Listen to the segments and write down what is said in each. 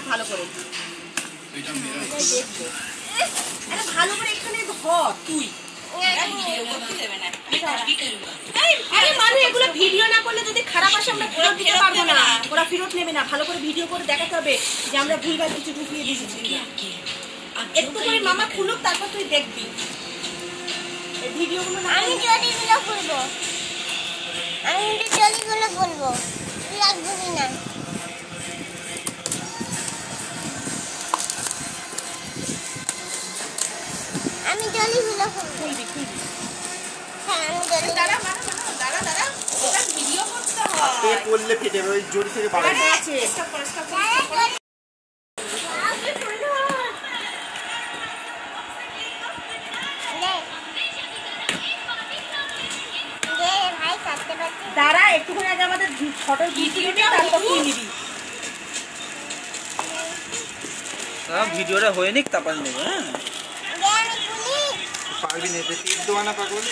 ভালো করে ভালো করে এখানে ধর তুই। আরে মানে এগুলো ভিডিও না করলে যদি খারাপ আসে আমরা ফেরত দিতে পারবো না, ওরা ফেরত নেবে না। ভালো করে ভিডিও করে দেখাতে হবে যে আমরা ভুলভাল কিছু ঢুকিয়ে দিয়েছি। একটু করে মামা খুলুক, তারপর তুই দেখবি ভিডিওগুলো। আমি জলিগুলো খুলবো, আমি জলিগুলো খুলবো, লাগবে না। আমি জলিগুলো খুলবি খুলবি। হ্যাঁ আমি জলি। দাঁড়া দাঁড়া দাঁড়া, ওটা ভিডিও করতে হয়। আপনি করলে ফেটে যাবে, ওই জোর থেকে বার হবে। আছে স্টপ কর স্টপ কর। দাঁড়া একটুখানি আগে আমাদের ফটোর ভিডিওটা তারপর তুই নিবি। ভিডিওটা হয়ে নিক তারপর নেব। হ্যাঁ পারবি না, টেপ দেওয়া না পাগল।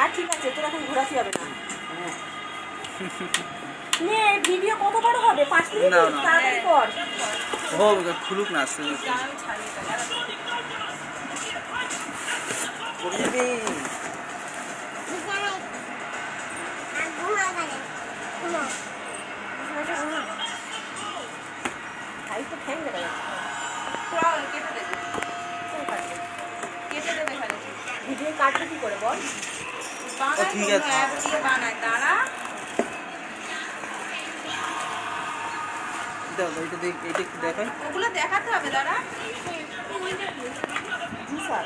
আর ঠিক আছে, তোর এখন ঘোরাতে হবে না। নে ভিডিও কত বড় হবে? 5 মিনিট তারপর কর। ও খুলুক না আসলে করে যাবে। ভাই তো ঠ্যাং দেবে না। ভিডিও কাটবে কি করে বল? ঠিক আছে বানায় দাঁড়া। এইটা দেখ, এইটা একটু দেখাই। ওগুলো দেখাতে হবে দাঁড়া। জি স্যার।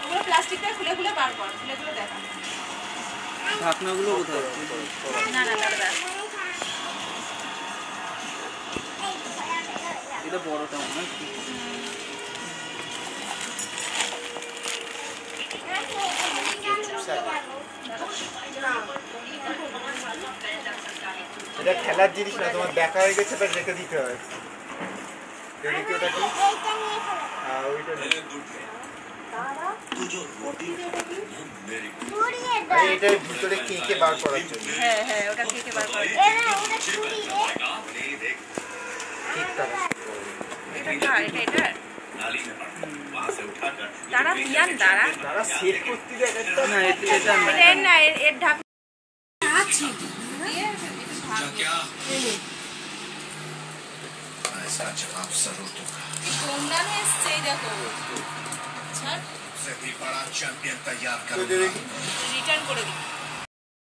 ওগুলো প্লাস্টিকটা খুলে খুলে বার কর, খুলে খুলে দেখা। ঢাকনাগুলো কোথায়? না না দাঁড়া। এটা বড়টা মনে হয়। এটা খেলার জিনিস না, তোমার দেখা হয়ে গেছে, এবার রেখে দিতে হয়। ওটা কি? এটার ভিতরে কেকে বার করার জন্য। হ্যাঁ হ্যাঁ ওটা কেকে বার করার জন্য। এটা দাঁড়া পিয়ান দাঁড়া। তারা সেট করতে যায় না এটা না, এটা না এর ঢাক আছে। जवाब जरूर दूंगा। রিটার্ন করে দিই।